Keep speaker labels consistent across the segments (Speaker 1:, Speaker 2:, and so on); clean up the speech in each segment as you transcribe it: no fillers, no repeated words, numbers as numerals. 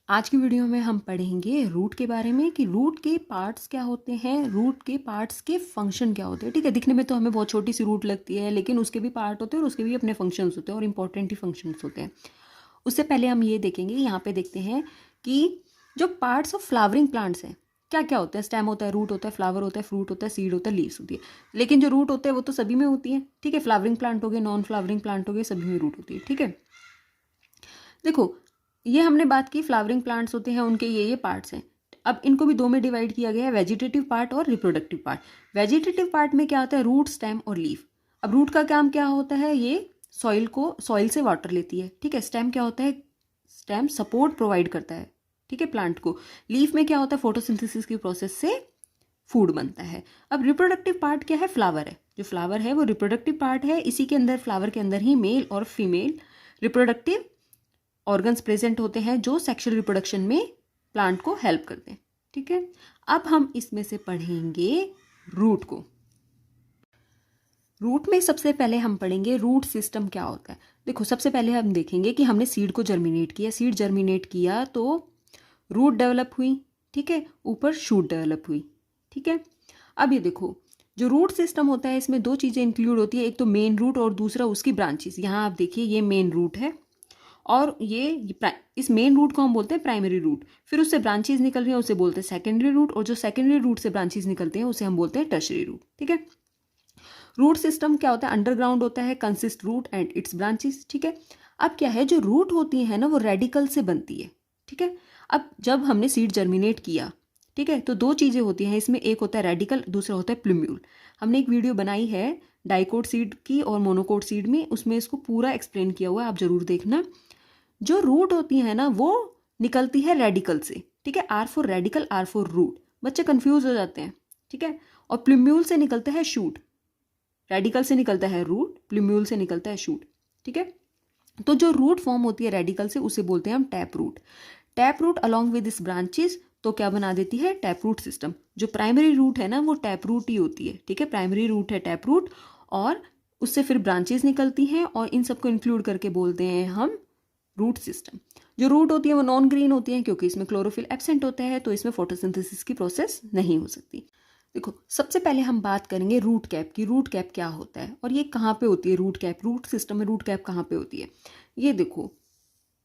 Speaker 1: आज की वीडियो में हम पढ़ेंगे रूट के बारे में कि रूट के पार्ट्स क्या होते हैं, रूट के पार्ट्स के फंक्शन क्या होते हैं। ठीक है, दिखने में तो हमें बहुत छोटी सी रूट लगती है, लेकिन उसके भी पार्ट होते हैं और उसके भी अपने फंक्शंस होते हैं और इंपॉर्टेंट ही फंक्शंस होते हैं। उससे पहले हम ये देखेंगे, यहाँ पे देखते हैं कि जो पार्ट्स ऑफ फ्लावरिंग प्लांट्स हैं क्या क्या होते हैं। स्टेम होता है, रूट होता है, फ्लावर होता है, फ्रूट होता है, सीड होता है, लीव्स होती है। लेकिन जो रूट होते हैं वो तो सभी में होती है। ठीक है, फ्लावरिंग प्लांट हो गए, नॉन फ्लावरिंग प्लांट हो गए, सभी में रूट होती है। ठीक है, देखो ये हमने बात की फ्लावरिंग प्लांट्स होते हैं, उनके ये पार्ट्स हैं। अब इनको भी दो में डिवाइड किया गया है, वेजिटेटिव पार्ट और रिप्रोडक्टिव पार्ट। वेजिटेटिव पार्ट में क्या होता है, रूट, स्टेम और लीफ। अब रूट का काम क्या होता है, ये सॉइल से वाटर लेती है। ठीक है, स्टेम क्या होता है, स्टेम सपोर्ट प्रोवाइड करता है, ठीक है, प्लांट को। लीफ में क्या होता है, फोटोसिंथेसिस की प्रोसेस से फूड बनता है। अब रिप्रोडक्टिव पार्ट क्या है, फ्लावर है। जो फ्लावर है वो रिप्रोडक्टिव पार्ट है। इसी के अंदर, फ्लावर के अंदर ही मेल और फीमेल रिप्रोडक्टिव ऑर्गन्स प्रेजेंट होते हैं जो सेक्सुअल रिप्रोडक्शन में प्लांट को हेल्प करते हैं। ठीक है, अब हम इसमें से पढ़ेंगे रूट को। रूट में सबसे पहले हम पढ़ेंगे रूट सिस्टम क्या होता है। देखो, सबसे पहले हम देखेंगे कि हमने सीड को जर्मिनेट किया, सीड जर्मिनेट किया तो रूट डेवलप हुई। ठीक है, ऊपर शूट डेवलप हुई। ठीक है, अब ये देखो, जो रूट सिस्टम होता है इसमें दो चीज़ें इंक्लूड होती है, एक तो मेन रूट और दूसरा उसकी ब्रांचेस। यहाँ आप देखिए, ये मेन रूट है और इस मेन रूट को हम बोलते हैं प्राइमरी रूट। फिर उससे ब्रांचेस निकल रही हैं, उसे बोलते हैं सेकेंडरी रूट, और जो सेकेंडरी रूट से ब्रांचेस निकलते हैं उसे हम बोलते हैं टर्शरी रूट। ठीक है, रूट सिस्टम क्या होता है, अंडरग्राउंड होता है, consist root and its branches. ठीक है, अब क्या है, जो रूट होती है ना वो रेडिकल से बनती है। ठीक है, अब जब हमने सीड जर्मिनेट किया, ठीक है, तो दो चीज़ें होती हैं इसमें, एक होता है रेडिकल, दूसरा होता है प्लूम्यूल। हमने एक वीडियो बनाई है डाइकोट सीड की और मोनोकोट सीड में, उसमें इसको पूरा एक्सप्लेन किया हुआ है, आप जरूर देखना। जो रूट होती है ना वो निकलती है रेडिकल से। ठीक है, R for radical, R for root, बच्चे कंफ्यूज हो जाते हैं। ठीक है, और प्लूम्यूल से निकलता है शूट। रेडिकल से निकलता है रूट, प्लूम्यूल से निकलता है शूट। ठीक है, तो जो रूट फॉर्म होती है रेडिकल से उसे बोलते हैं हम tap root. Tap root along with this branches तो क्या बना देती है, टैप रूट सिस्टम। जो प्राइमरी रूट है ना वो टैप रूट ही होती है। ठीक है, प्राइमरी रूट है टैप रूट, और उससे फिर ब्रांचेस निकलती हैं और इन सबको इंक्लूड करके बोलते हैं हम रूट सिस्टम। जो रूट होती है वो नॉन ग्रीन होती है क्योंकि इसमें क्लोरोफिल एब्सेंट होता है, तो इसमें फोटोसिंथेसिस की प्रोसेस नहीं हो सकती। देखो, सबसे पहले हम बात करेंगे रूट कैप की। रूट कैप क्या होता है और ये कहाँ पे होती है, रूट कैप, रूट सिस्टम में रूट कैप कहाँ पे होती है। ये देखो,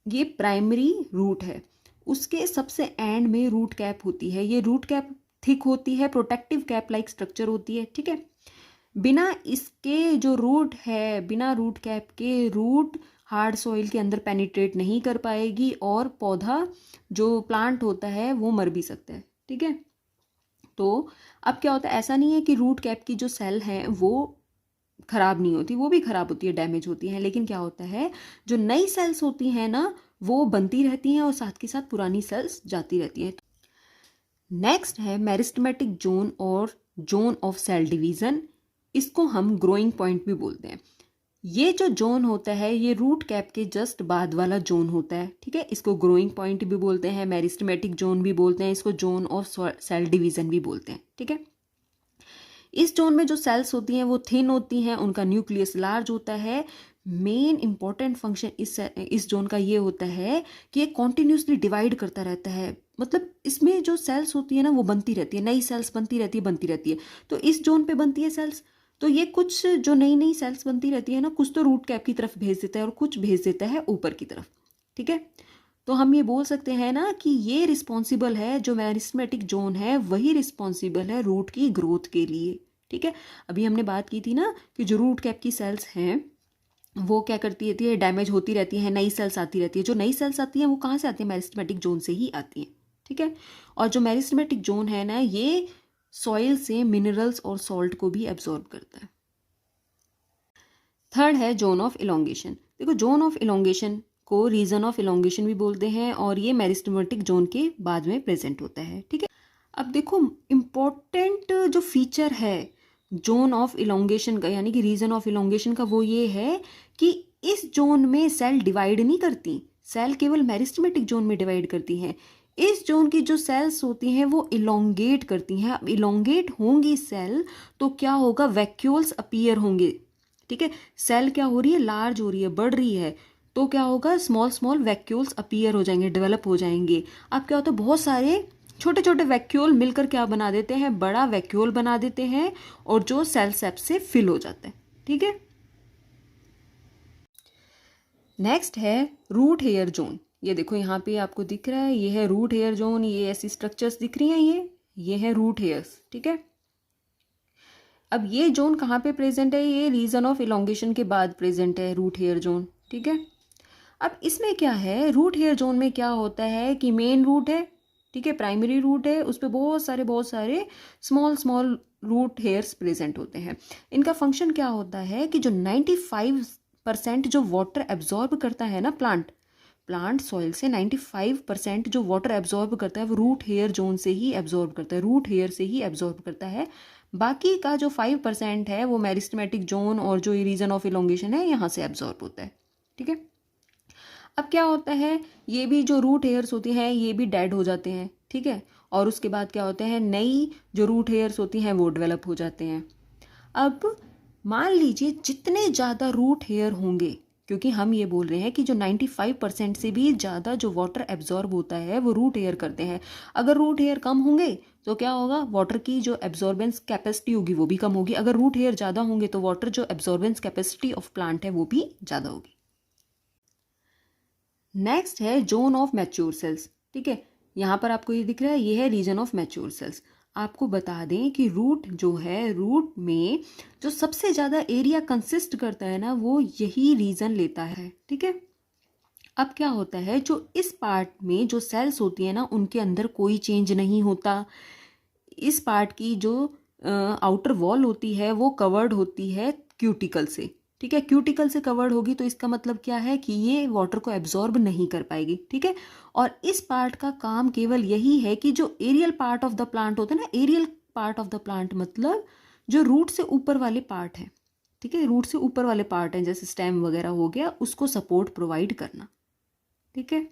Speaker 1: ये प्राइमरी रूट है, उसके सबसे एंड में रूट कैप होती है। ये रूट कैप थिक होती है, प्रोटेक्टिव कैप लाइक स्ट्रक्चर होती है। ठीक है, बिना इसके जो रूट है, बिना रूट कैप के रूट हार्ड सॉइल के अंदर पेनिट्रेट नहीं कर पाएगी और पौधा जो प्लांट होता है वो मर भी सकता है। ठीक है, तो अब क्या होता है, ऐसा नहीं है कि रूट कैप की जो सेल हैं वो खराब नहीं होती, वो भी खराब होती है, डैमेज होती है, लेकिन क्या होता है, जो नई सेल्स होती हैं ना वो बनती रहती हैं और साथ के साथ पुरानी सेल्स जाती रहती हैं। नेक्स्ट है मेरिस्टेमेटिक जोन और जोन ऑफ सेल डिवीजन। इसको हम ग्रोइंग पॉइंट भी बोलते हैं। ये जो जोन होता है ये रूट कैप के जस्ट बाद वाला जोन होता है। ठीक है, इसको ग्रोइंग पॉइंट भी बोलते हैं, मेरिस्टेमेटिक जोन भी बोलते हैं, इसको जोन ऑफ सेल डिवीजन भी बोलते हैं। ठीक है, इस जोन में जो सेल्स होती हैं वो थिन होती हैं, उनका न्यूक्लियस लार्ज होता है। मेन इंपॉर्टेंट फंक्शन इस जोन का ये होता है कि ये कॉन्टिन्यूसली डिवाइड करता रहता है। मतलब इसमें जो सेल्स होती है ना वो बनती रहती है, नई सेल्स बनती रहती है, बनती रहती है। तो इस जोन पे बनती है सेल्स, तो ये कुछ जो नई नई सेल्स बनती रहती है ना, कुछ तो रूट कैप की तरफ भेज देता है और कुछ भेज देता है ऊपर की तरफ। ठीक है, तो हम ये बोल सकते हैं ना कि ये रिस्पॉन्सिबल है, जो मेरिस्टेमेटिक जोन है वही रिस्पॉन्सिबल है रूट की ग्रोथ के लिए। ठीक है, अभी हमने बात की थी ना कि जो रूट कैप की सेल्स हैं वो क्या करती रहती है, डैमेज होती रहती है, नई सेल्स आती रहती है। जो नई सेल्स आती हैं वो कहाँ से आती है, मेरिस्टेमेटिक जोन से ही आती हैं। ठीक है, और जो मेरिस्टेमेटिक जोन है ना ये सॉइल से मिनरल्स और सॉल्ट को भी एब्जॉर्ब करता है। थर्ड है जोन ऑफ इलोंगेशन। देखो, जोन ऑफ इलोंगेशन को रीजन ऑफ इलोंगेशन भी बोलते हैं और ये मेरिस्टेमेटिक जोन के बाद में प्रेजेंट होता है। ठीक है, अब देखो इम्पोर्टेंट जो फीचर है जोन ऑफ इलोंगेशन का, यानी कि रीजन ऑफ इलोंगेशन का, वो ये है कि इस जोन में सेल डिवाइड नहीं करती, सेल केवल मेरिस्टेमेटिक जोन में डिवाइड करती हैं। इस जोन की जो सेल्स होती हैं वो इलोंगेट करती हैं। अब इलोंगेट होंगी सेल तो क्या होगा, वैक्यूल्स अपीयर होंगे। ठीक है, सेल क्या हो रही है, लार्ज हो रही है, बढ़ रही है, तो क्या होगा, स्मॉल स्मॉल वैक्यूल्स अपीयर हो जाएंगे, डेवलप हो जाएंगे। अब क्या होता है, बहुत सारे छोटे छोटे वैक्यूल मिलकर क्या बना देते हैं, बड़ा वैक्यूल बना देते हैं, और जो सेल सेप से फिल हो जाता है। ठीक है, नेक्स्ट है रूट हेयर जोन। ये देखो यहाँ पे आपको दिख रहा है, ये है रूट हेयर जोन, ये ऐसी स्ट्रक्चर्स दिख रही हैं, ये है रूट हेयर्स। ठीक है, अब ये जोन कहाँ पे प्रेजेंट है, ये रीजन ऑफ इलोंगेशन के बाद प्रेजेंट है रूट हेयर जोन। ठीक है, अब इसमें क्या है, रूट हेयर जोन में क्या होता है कि मेन रूट है, ठीक है, प्राइमरी रूट है, उस पर बहुत सारे small small root hairs present होते हैं। इनका फंक्शन क्या होता है कि जो 95% जो वाटर एब्जॉर्ब करता है ना प्लांट सॉइल से 95% जो वाटर एब्जॉर्ब करता है वो रूट हेयर जोन से ही एब्जॉर्ब करता है, रूट हेयर से ही एब्जॉर्ब करता है। बाकी का जो 5% है वो मेरिस्टेमेटिक जोन और जो रीजन ऑफ इलोंगेशन है यहाँ से एब्जॉर्ब होता है। ठीक है, अब क्या होता है, ये भी जो रूट हेयर्स होती हैं ये भी डेड हो जाते हैं। ठीक है, और उसके बाद क्या होते हैं, नई जो रूट हेयर्स होती हैं वो डेवलप हो जाते हैं। अब मान लीजिए जितने ज़्यादा रूट हेयर होंगे, क्योंकि हम ये बोल रहे हैं कि जो 95% से भी ज़्यादा जो वाटर एब्जॉर्ब होता है वो रूट हेयर करते हैं। अगर रूट हेयर कम होंगे तो क्या होगा, वाटर की जो एब्जॉर्बेंस कैपेसिटी होगी वो भी कम होगी। अगर रूट हेयर ज़्यादा होंगे तो वाटर जो एब्जॉर्बेंस कैपेसिटी ऑफ प्लांट है वो भी ज़्यादा होगी। नेक्स्ट है जोन ऑफ मैच्योर सेल्स। ठीक है, यहाँ पर आपको ये दिख रहा है, ये है रीजन ऑफ मैच्योर सेल्स। आपको बता दें कि रूट जो है, रूट में जो सबसे ज़्यादा एरिया कंसिस्ट करता है ना वो यही रीजन लेता है। ठीक है, अब क्या होता है, जो इस पार्ट में जो सेल्स होती है ना उनके अंदर कोई चेंज नहीं होता। इस पार्ट की जो आउटर वॉल होती है वो कवर्ड होती है क्यूटिकल से। ठीक है, क्यूटिकल से कवर्ड होगी तो इसका मतलब क्या है कि ये वाटर को एब्जॉर्ब नहीं कर पाएगी। ठीक है, और इस पार्ट का काम केवल यही है कि जो aerial part of the plant होता है ना, aerial part of the plant मतलब जो रूट से ऊपर वाले पार्ट है, ठीक है, रूट से ऊपर वाले पार्ट हैं जैसे स्टेम वगैरह हो गया, उसको सपोर्ट प्रोवाइड करना। ठीक है,